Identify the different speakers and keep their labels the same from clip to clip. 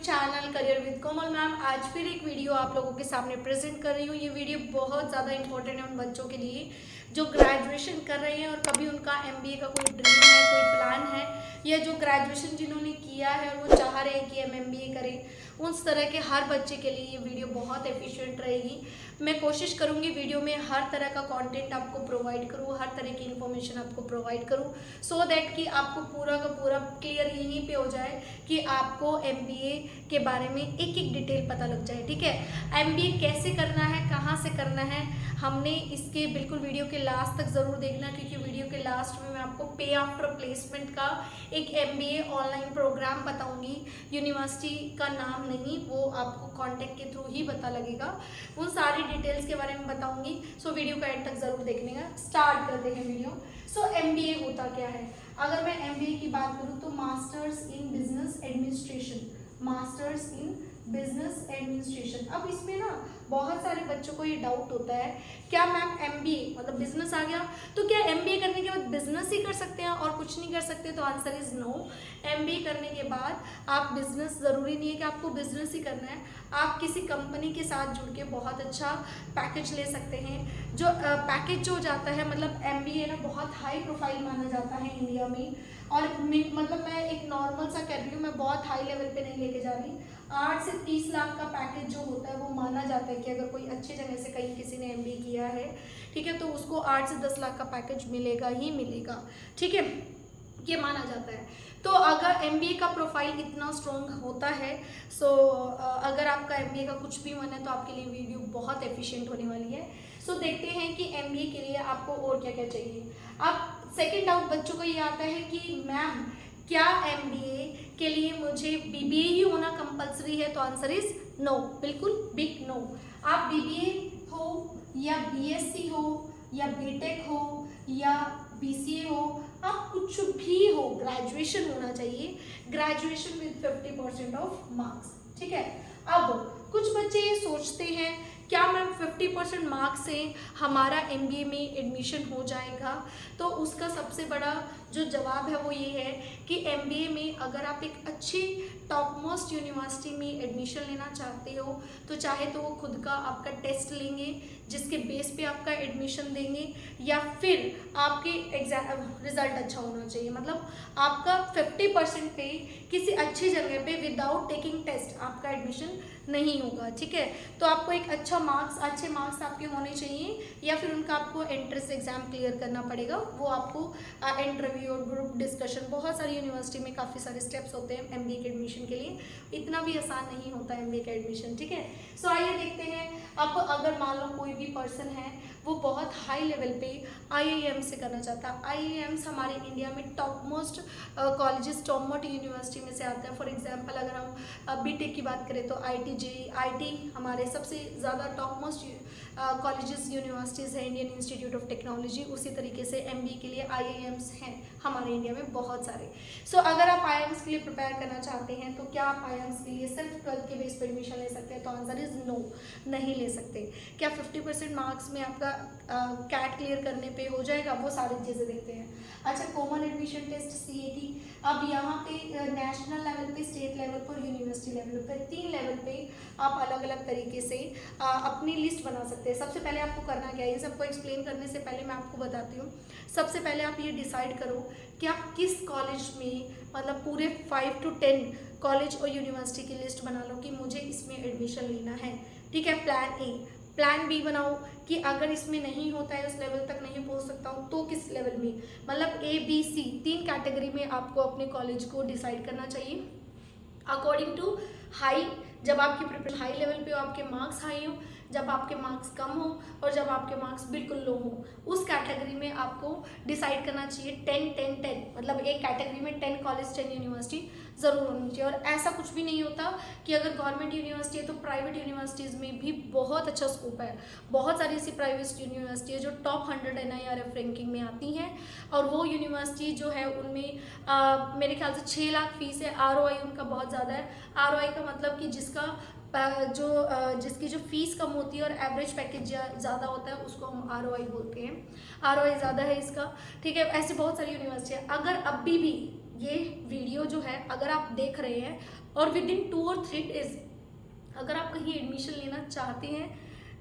Speaker 1: Channel career with Komal ma'am. आज फिर एक वीडियो आप लोगों के सामने प्रेजेंट कर रही हूँ। ये वीडियो बहुत ज़्यादा इंपॉर्टेंट है उन बच्चों के लिए जो ग्रेजुएशन कर रहे हैं और कभी उनका एमबीए का कोई ड्रीम है, कोई प्लान है, या जो ग्रेजुएशन जिन्होंने किया है और वो चाह रहे हैं कि हम एमबीए करें। उस तरह के हर बच्चे के लिए ये वीडियो बहुत एफिशिएंट रहेगी। मैं कोशिश करूँगी वीडियो में हर तरह का कंटेंट आपको प्रोवाइड करूँ, हर तरह की इन्फॉर्मेशन आपको प्रोवाइड करूँ, सो दैट कि आपको पूरा का पूरा क्लियर यहीं पे हो जाए कि आपको एमबीए के बारे में एक एक डिटेल पता लग जाए। ठीक है, एमबीए कैसे करना है, कहाँ से करना है, हमने इसके बिल्कुल वीडियो के लास्ट तक ज़रूर देखना, क्योंकि वीडियो के लास्ट में मैं आपको पे आफ्टर प्लेसमेंट का एक एमबीए ऑनलाइन प्रोग्राम बताऊंगी। यूनिवर्सिटी का नाम नहीं, वो आपको कॉन्टेक्ट के थ्रू ही पता लगेगा। उन सारी डिटेल्स के बारे में बताऊंगी, सो वीडियो का एंड तक ज़रूर देखने का। स्टार्ट करते हैं वीडियो। सो एमबीए होता क्या है? अगर मैं एमबीए की बात करूँ तो masters in business administration, masters in business administration. अब इसमें ना बहुत सारे बच्चों को ये डाउट होता है, क्या मैम एमबीए मतलब बिजनेस आ गया तो क्या एमबीए करने के बाद बिजनेस ही कर सकते हैं और कुछ नहीं कर सकते? तो आंसर इज नो। एमबीए करने के बाद आप बिजनेस, ज़रूरी नहीं है कि आपको बिजनेस ही करना है, आप किसी कंपनी के साथ जुड़ के बहुत अच्छा पैकेज ले सकते हैं। जो पैकेज जो जाता है, मतलब एमबीए ना बहुत हाई प्रोफाइल माना जाता है इंडिया में। और मतलब मैं एक नॉर्मल सा कह रही हूँ, मैं बहुत हाई लेवल पे नहीं लेके जा रही। 8 से 30 लाख का पैकेज जो होता है वो माना जाता है कि अगर कोई अच्छे जगह से कहीं किसी ने एमबीए किया है, ठीक है, तो उसको 8 से 10 लाख का पैकेज मिलेगा ही मिलेगा। ठीक है, ये माना जाता है। तो अगर एमबीए का प्रोफाइल इतना स्ट्रॉन्ग होता है, सो अगर आपका एमबीए का कुछ भी मन है तो आपके लिए वीडियो बहुत एफिशिएंट होने वाली है। सो देखते हैं कि एमबीए के लिए आपको और क्या क्या चाहिए। अब सेकेंड डाउट बच्चों को ये आता है कि मैम क्या एमबीए के लिए मुझे बीबीए ही होना कंपलसरी है? तो आंसर इज नो, बिल्कुल बिग नो। आप बीबीए हो या बीएससी हो या बीटेक हो या बीसीए हो, आप कुछ भी हो, ग्रेजुएशन होना चाहिए। Graduation with 50% of marks. ठीक है, अब कुछ बच्चे ये सोचते हैं क्या मैम 50% मार्क्स से हमारा एमबीए में एडमिशन हो जाएगा? तो उसका सबसे बड़ा जो जवाब है वो ये है कि एमबीए में अगर आप एक अच्छी टॉप मोस्ट यूनिवर्सिटी में एडमिशन लेना चाहते हो तो चाहे तो वो खुद का आपका टेस्ट लेंगे जिसके बेस पे आपका एडमिशन देंगे, या फिर आपके एग्जाम रिजल्ट अच्छा होना चाहिए। मतलब आपका 50% पे किसी अच्छी जगह पे विदाउट टेकिंग टेस्ट आपका एडमिशन नहीं होगा। ठीक है, तो आपको एक अच्छे मार्क्स आपके होने चाहिए, या फिर उनका आपको एंट्रेंस एग्जाम क्लियर करना पड़ेगा। वो आपको इंटरव्यू और ग्रुप डिस्कशन, बहुत सारी यूनिवर्सिटी में काफ़ी सारे स्टेप्स होते हैं एमबीए के एडमिशन के लिए, इतना भी आसान नहीं होता एमबीए का एडमिशन। ठीक है, सो आइए देखते हैं। अब अगर मान लो कोई भी पर्सन है वो बहुत हाई लेवल पे आईआईएम से करना चाहता है। आईआईएम्स हमारे इंडिया में top most colleges, top most university में से आते हैं। फॉर एग्जांपल अगर हम बीटेक की बात करें तो आईटी हमारे सबसे ज़्यादा टॉप मोस्ट कॉलेजेस, यूनिवर्सिटीज़ हैं, इंडियन इंस्टीट्यूट ऑफ टेक्नोलॉजी। उसी तरीके से एमबीए के लिए आईआईएम्स हैं हमारे इंडिया में बहुत सारे। सो अगर आप आईआईएम्स के लिए प्रिपेयर करना चाहते हैं तो क्या आप आईआईएम्स के लिए सिर्फ 12th के बेस पर एडमिशन ले सकते हैं? तो आंसर इज नो, नहीं ले सकते। क्या 50% मार्क्स में आपका कैट क्लियर करने पे हो जाएगा? वो सारी चीज़ें देखते हैं। अच्छा, कॉमन एडमिशन टेस्ट सीईटी, अब यहाँ पे नेशनल लेवल पे, स्टेट लेवल पर, यूनिवर्सिटी लेवल पर, 3 लेवल पे आप अलग अलग तरीके से अपनी लिस्ट बना सकते हैं। सबसे पहले आपको करना क्या है, ये सबको एक्सप्लेन करने से पहले मैं आपको बताती हूँ। सबसे पहले आप ये डिसाइड करो कि आप किस कॉलेज में, मतलब पूरे 5 to 10 कॉलेज और यूनिवर्सिटी की लिस्ट बना लो कि मुझे इसमें एडमिशन लेना है। ठीक है, प्लान ए। प्लान बी बनाओ कि अगर इसमें नहीं होता है, उस लेवल तक नहीं पहुंच सकता हूँ, तो किस लेवल में, मतलब ए बी सी 3 कैटेगरी में आपको अपने कॉलेज को डिसाइड करना चाहिए अकॉर्डिंग टू हाई। जब आपकी प्रिपरेशन हाई लेवल पे हो, आपके मार्क्स हाई हो, जब आपके मार्क्स कम हो और जब आपके मार्क्स बिल्कुल लो हो, उस कैटेगरी में आपको डिसाइड करना चाहिए 10-10-10, मतलब एक कैटेगरी में 10 कॉलेज 10 यूनिवर्सिटी ज़रूर होनी चाहिए। और ऐसा कुछ भी नहीं होता कि अगर गवर्नमेंट यूनिवर्सिटी है तो प्राइवेट यूनिवर्सिटीज़ में भी बहुत अच्छा स्कोप है। बहुत सारी ऐसी प्राइवेट यूनिवर्सिटी है जो टॉप 100 NIRF रैंकिंग में आती हैं, और वो यूनिवर्सिटी जो है उनमें मेरे ख्याल से 6 लाख फीस है। ROI उनका बहुत ज़्यादा है। ROI का मतलब कि जिसकी जो फीस कम होती है और एवरेज पैकेज ज़्यादा होता है उसको हम ROI बोलते हैं। ROI ज़्यादा है इसका। ठीक है, ऐसे बहुत सारी यूनिवर्सिटी है। अगर अभी भी ये वीडियो जो है अगर आप देख रहे हैं और विद इन 2 और 3 डेज अगर आप कहीं एडमिशन लेना चाहते हैं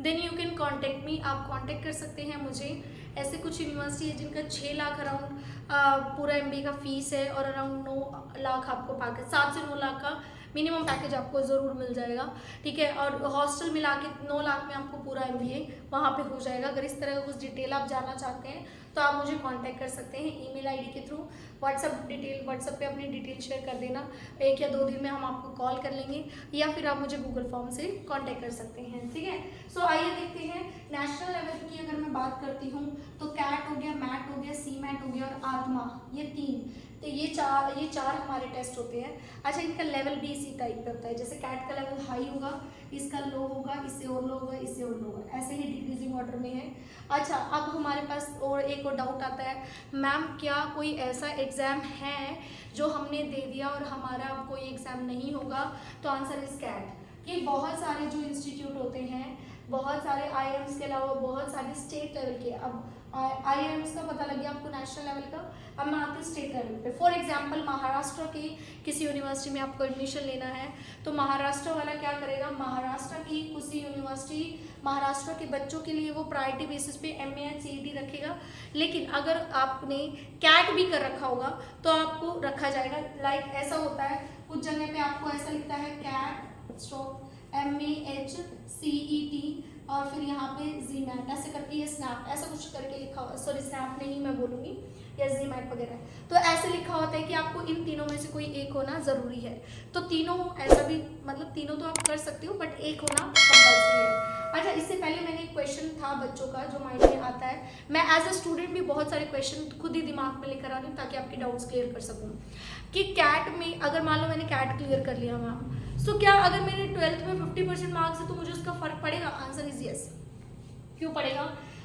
Speaker 1: then you can contact me, आप कॉन्टेक्ट कर सकते हैं मुझे। ऐसे कुछ यूनिवर्सिटी है जिनका 6 लाख अराउंड पूरा MBA का फीस है और अराउंड 9 लाख आपको पैकेज, 7 से 9 लाख का मिनिमम पैकेज आपको ज़रूर मिल जाएगा, ठीक है। और हॉस्टल मिला के 9 लाख में आपको पूरा MBA वहाँ पे हो जाएगा। अगर इस तरह का कुछ डिटेल आप जानना चाहते हैं तो आप मुझे कांटेक्ट कर सकते हैं ईमेल आईडी के थ्रू, व्हाट्सएप पे अपनी डिटेल शेयर कर देना, 1 या 2 दिन में हम आपको कॉल कर लेंगे या फिर आप मुझे गूगल फॉर्म से कांटेक्ट कर सकते हैं, ठीक है। सो आइए देखते हैं नेशनल लेवल की अगर मैं बात करती हूँ तो कैट हो गया, मैट हो गया, CMAT हो गया और आत्मा, ये 3, तो ये चार हमारे टेस्ट होते हैं। अच्छा, इनका लेवल भी इसी टाइप पे होता है, जैसे कैट का लेवल हाई होगा, इसका लो होगा, इससे और लो होगा, इससे और लो होगा, ऐसे ही डिक्रीजिंग ऑर्डर में है। अच्छा, अब हमारे पास और एक और डाउट आता है, मैम क्या कोई ऐसा एग्ज़ाम है जो हमने दे दिया और हमारा अब कोई एग्ज़ाम नहीं होगा? तो आंसर इज कैट, कि बहुत सारे जो इंस्टीट्यूट होते हैं, बहुत सारे IIMs के अलावा बहुत सारे स्टेट लेवल के, अब IIMs का पता लग गया आपको नेशनल लेवल का, अब मैं आती हूँ स्टेट लेवल पे। फॉर एग्जांपल महाराष्ट्र की किसी यूनिवर्सिटी में आपको एडमिशन लेना है तो महाराष्ट्र वाला क्या करेगा, महाराष्ट्र की किसी यूनिवर्सिटी महाराष्ट्र के बच्चों के लिए वो प्रायोरिटी बेसिस पे MA एंड CET रखेगा, लेकिन अगर आपने कैट भी कर रखा होगा तो आपको रखा जाएगा। लाइक ऐसा होता है कुछ जगह पे आपको ऐसा लिखता है कैट स्ट्रोक MAH CET और फिर यहाँ पे ZMAT ऐसे करके, ये स्नैप ऐसा कुछ करके लिखा हुआ, सॉरी स्नैप नहीं मैं बोलूँगी, या ZMAT वगैरह, तो ऐसे लिखा होता है कि आपको इन तीनों में से कोई एक होना ज़रूरी है। तो तीनों ऐसा भी, मतलब तीनों तो आप कर सकते हो बट एक होना कंपल्सरी है। अच्छा, इससे पहले मैंने एक क्वेश्चन था बच्चों का जो माइंड में आता है, मैं एज अ स्टूडेंट भी बहुत सारे क्वेश्चन खुद ही दिमाग में लेकर आ रही हूँ ताकि आपके डाउट्स क्लियर कर सकूँ। कि कैट में अगर मान लो मैंने कैट क्लियर कर लिया मैम, सो क्या अगर मेरे 12th में 50% मार्क्स है तो मुझे उसका फर्क पड़ेगा? Answer is yes. क्यों पड़ेगा?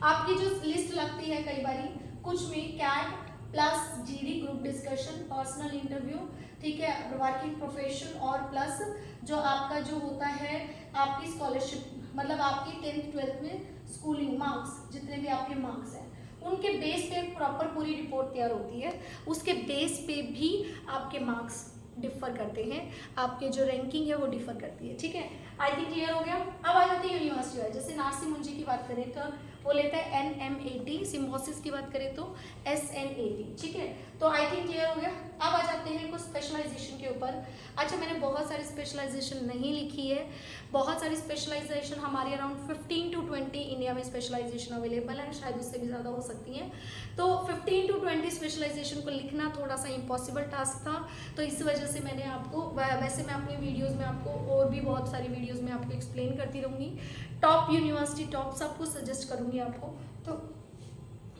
Speaker 1: आपकी जो लिस्ट लगती है कई बारी कुछ में CAT plus GD group discussion, personal interview, ठीक है, वर्किंग प्रोफेशन और प्लस जो आपका जो होता है आपकी स्कॉलरशिप, मतलब आपकी 10th 12th में स्कूलिंग मार्क्स, जितने भी आपके मार्क्स हैं उनके बेस पे प्रॉपर पूरी रिपोर्ट तैयार होती है, उसके बेस पे भी आपके मार्क्स डिफर करते हैं, आपके जो रैंकिंग है वो डिफर करती है, ठीक है। आई थिंक क्लियर हो गया। अब आ जाती है यूनिवर्सिटी वाइज, जैसे नार्सी मुंजी की बात करें तो वो लेता है NMAT, सिम्बोसिस की बात करें तो SNAT, ठीक है। तो आई थिंक क्लियर हो गया। अब आ जाते हैं कुछ स्पेशलाइजेशन के ऊपर। अच्छा, मैंने बहुत सारी स्पेशलाइजेशन नहीं लिखी है, बहुत सारी स्पेशलाइजेशन हमारी अराउंड 15 to 20 इंडिया में स्पेशलाइजेशन अवेलेबल है, शायद उससे भी ज़्यादा हो सकती हैं। तो 15 to 20 स्पेशलाइजेशन को लिखना थोड़ा सा इम्पॉसिबल टास्क था, तो इस वजह से मैंने आपको, वैसे मैं अपनी वीडियोज़ में आपको और भी बहुत सारी वीडियोज़ में आपको एक्सप्लेन करती रहूँगी, टॉप यूनिवर्सिटी टॉप सब कुछ सजेस्ट करूँगी आपको। तो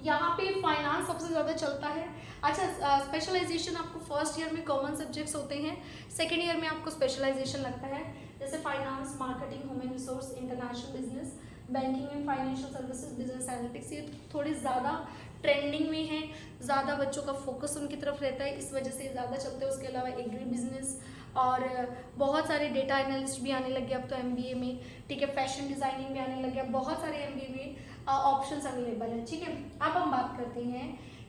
Speaker 1: यहाँ पे फाइनेंस सबसे ज़्यादा चलता है। अच्छा, स्पेशलाइजेशन आपको फर्स्ट ईयर में कॉमन सब्जेक्ट्स होते हैं, सेकेंड ईयर में आपको स्पेशलाइजेशन लगता है, जैसे finance, marketing, human resource, international business, banking and financial services, business analytics, ये थोड़ी ज़्यादा ट्रेंडिंग में है, ज़्यादा बच्चों का फोकस उनकी तरफ रहता है, इस वजह से ज़्यादा चलते हैं। उसके अलावा एग्री बिजनेस और बहुत सारे डेटा एनालिस्ट भी आने लगे अब तो MBA में, ठीक है, फैशन डिज़ाइनिंग भी आने लगे, बहुत सारे MBA में ऑप्शंस अवेलेबल हैं, ठीक है। अब हम बात करते हैं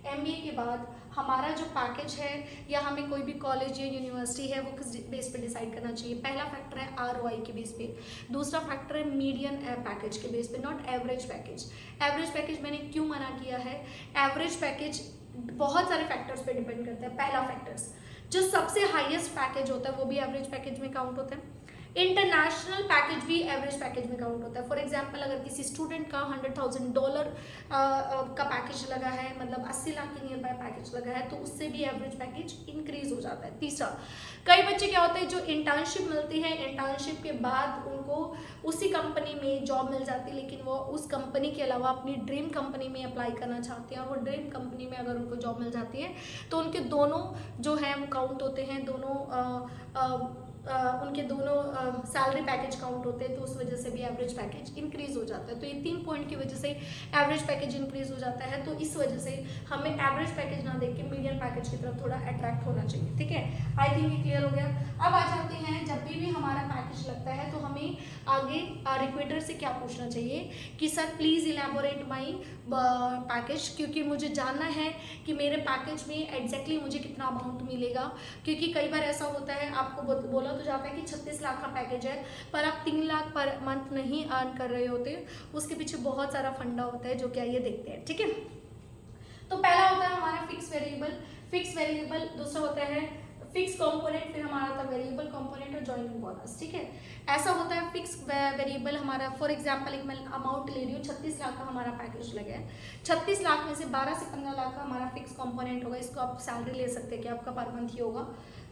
Speaker 1: MBA के बाद हमारा जो पैकेज है या हमें कोई भी कॉलेज या यूनिवर्सिटी है वो किस बेस पे डिसाइड करना चाहिए। पहला फैक्टर है ROI के बेस पे, दूसरा फैक्टर है मीडियन पैकेज के बेस पे, not average package. Average package मैंने क्यों मना किया है? एवरेज पैकेज बहुत सारे फैक्टर्स पे डिपेंड करता है। पहला फैक्टर्स, जो सबसे हाईएस्ट पैकेज होता है वो भी एवरेज पैकेज में काउंट होता है, इंटरनेशनल पैकेज भी एवरेज पैकेज में काउंट होता है। फॉर एग्जांपल, अगर किसी स्टूडेंट का $100,000 का पैकेज लगा है, मतलब 80 लाख के नियर बाय पैकेज लगा है, तो उससे भी एवरेज पैकेज इंक्रीज हो जाता है। तीसरा, कई बच्चे क्या होते हैं जो इंटर्नशिप मिलती है, इंटर्नशिप के बाद उनको उसी कंपनी में जॉब मिल जाती है, लेकिन वो उस कंपनी के अलावा अपनी ड्रीम कंपनी में अप्लाई करना चाहते हैं, और वो ड्रीम कंपनी में अगर उनको जॉब मिल जाती है तो उनके दोनों जो है वो काउंट होते हैं, दोनों उनके दोनों सैलरी पैकेज काउंट होते हैं, तो उस वजह से भी एवरेज पैकेज इंक्रीज हो जाता है। तो ये 3 पॉइंट की वजह से एवरेज पैकेज इंक्रीज हो जाता है, तो इस वजह से हमें एवरेज पैकेज ना देख के मीडियम पैकेज की तरफ थोड़ा अट्रैक्ट होना चाहिए, ठीक है। आई थिंक ये क्लियर हो गया। अब आ जाते हैं, जब भी भी हमारा पैकेज लगता है तो हमें आगे रिक्रूटर से क्या पूछना चाहिए कि sir please elaborate my package, क्योंकि मुझे जानना है कि मेरे पैकेज में एग्जैक्टली मुझे कितना अमाउंट मिलेगा। क्योंकि कई बार ऐसा होता है, आपको बोला तो जाता है कि 36 लाख का पैकेज है पर आप 3 लाख पर मंथ नहीं अर्न कर रहे होते, उसके पीछे बहुत सारा फंडा होता है जो कि आइए देखते हैं। ठीक है, तो पहला होता है हमारा फिक्स वेरिएबल, दूसरा होता है फिक्स कंपोनेंट, फिर हमारा आता है वेरिएबल कंपोनेंट और जॉइनिंग बोनस। ठीक है, ऐसा होता है फिक्स वेरिएबल हमारा, फॉर एग्जांपल एक मैं अमाउंट ले रही हूँ, 36 लाख का हमारा पैकेज लगा है, 36 लाख में से 12 से 15 लाख का हमारा फिक्स कंपोनेंट होगा, इसको आप सैलरी ले सकते हैं कि आपका पर मंथ ही होगा।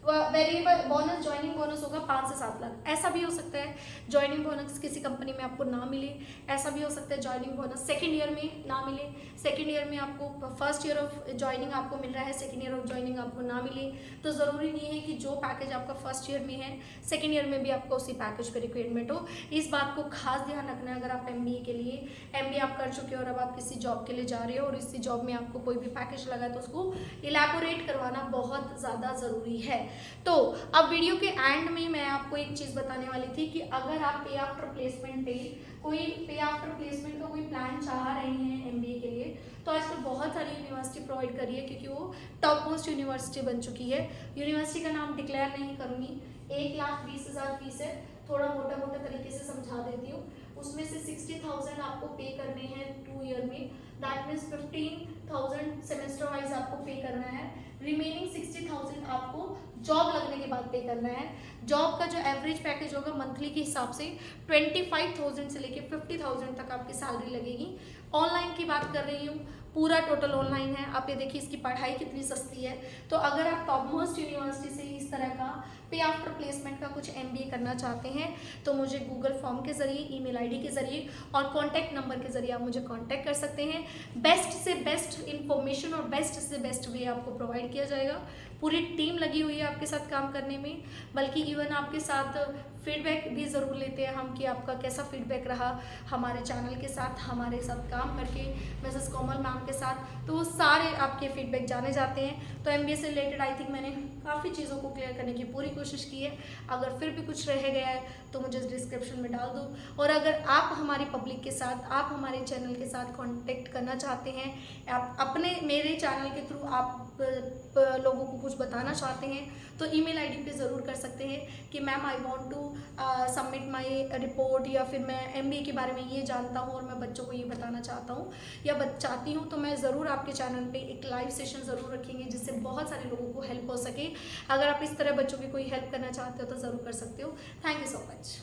Speaker 1: वेरिएबल बोनस, जॉइनिंग बोनस होगा 5 से 7 लाख। ऐसा भी हो सकता है जॉइनिंग बोनस किसी कंपनी में आपको ना मिले, ऐसा भी हो सकता है जॉइनिंग बोनस सेकंड ईयर में ना मिले, सेकंड ईयर में आपको फर्स्ट ईयर ऑफ जॉइनिंग आपको मिल रहा है, सेकंड ईयर ऑफ जॉइनिंग आपको ना मिले। तो ज़रूरी नहीं है कि जो पैकेज आपका फर्स्ट ईयर में है सेकेंड ईयर में भी आपको उसी पैकेज पर रिक्वायरमेंट हो। इस बात को खास ध्यान रखना है। अगर आप MBA के लिए MBA आप कर चुके हो और अब आप किसी जॉब के लिए जा रहे हो और इसी जॉब में आपको कोई भी पैकेज लगा तो उसको इलेबोरेट करवाना बहुत ज़्यादा ज़रूरी है। तो अब वीडियो के एंड में मैं आपको एक चीज़ बताने वाली थी कि अगर आप पे आफ्टर प्लेसमेंट का कोई प्लान चाह रहे हैं MBA के लिए, तो आजकल बहुत सारी यूनिवर्सिटी प्रोवाइड कर रही है, क्योंकि वो टॉप मोस्ट यूनिवर्सिटी बन चुकी है। यूनिवर्सिटी का नाम डिक्लेयर नहीं करूँगी, 1,20,000 फीस है, थोड़ा मोटा तरीके से समझा देती हूँ। उसमें से 60,000 आपको पे करने हैं 2 ईयर में, दैट मीन्स 15,000 सेमेस्टर वाइज आपको पे करना है, रिमेनिंग 60,000 आपको जॉब लगने के बाद पे करना है। जॉब का जो एवरेज पैकेज होगा मंथली के हिसाब से 25,000 से लेके 50,000 तक आपकी सैलरी लगेगी। ऑनलाइन की बात कर रही हूँ, पूरा टोटल ऑनलाइन है। आप ये देखिए इसकी पढ़ाई कितनी सस्ती है। तो अगर आप टॉप मोस्ट यूनिवर्सिटी से इस तरह का पे आफ्टर प्लेसमेंट का कुछ MBA करना चाहते हैं तो मुझे गूगल फॉर्म के ज़रिए, ईमेल ID के ज़रिए और कॉन्टैक्ट नंबर के ज़रिए आप मुझे कॉन्टैक्ट कर सकते हैं। बेस्ट से बेस्ट इन्फॉर्मेशन और बेस्ट से बेस्ट वे आपको प्रोवाइड किया जाएगा। पूरी टीम लगी हुई है आपके साथ काम करने में, बल्कि इवन आपके साथ फीडबैक भी ज़रूर लेते हैं हम कि आपका कैसा फीडबैक रहा हमारे चैनल के साथ, हमारे साथ काम करके मिसेस कोमल मैम के साथ। तो वो सारे आपके फीडबैक जाने जाते हैं। तो MBA से रिलेटेड आई थिंक मैंने काफ़ी चीज़ों को क्लियर करने की पूरी कोशिश की है। अगर फिर भी कुछ रह गया है तो मुझे डिस्क्रिप्शन में डाल दो। और अगर आप हमारी पब्लिक के साथ, आप हमारे चैनल के साथ कॉन्टेक्ट करना चाहते हैं, आप अपने मेरे चैनल के थ्रू आप लोगों को कुछ बताना चाहते हैं तो ईमेल ID पे ज़रूर कर सकते हैं कि ma'am I want to submit my report, या फिर मैं MBA के बारे में ये जानता हूँ और मैं बच्चों को ये बताना चाहता हूँ या चाहती हूँ। तो मैं ज़रूर आपके चैनल पे एक लाइव सेशन ज़रूर रखेंगे जिससे बहुत सारे लोगों को हेल्प हो सके। अगर आप इस तरह बच्चों की कोई हेल्प करना चाहते हो तो ज़रूर कर सकते हो। Thank you so much.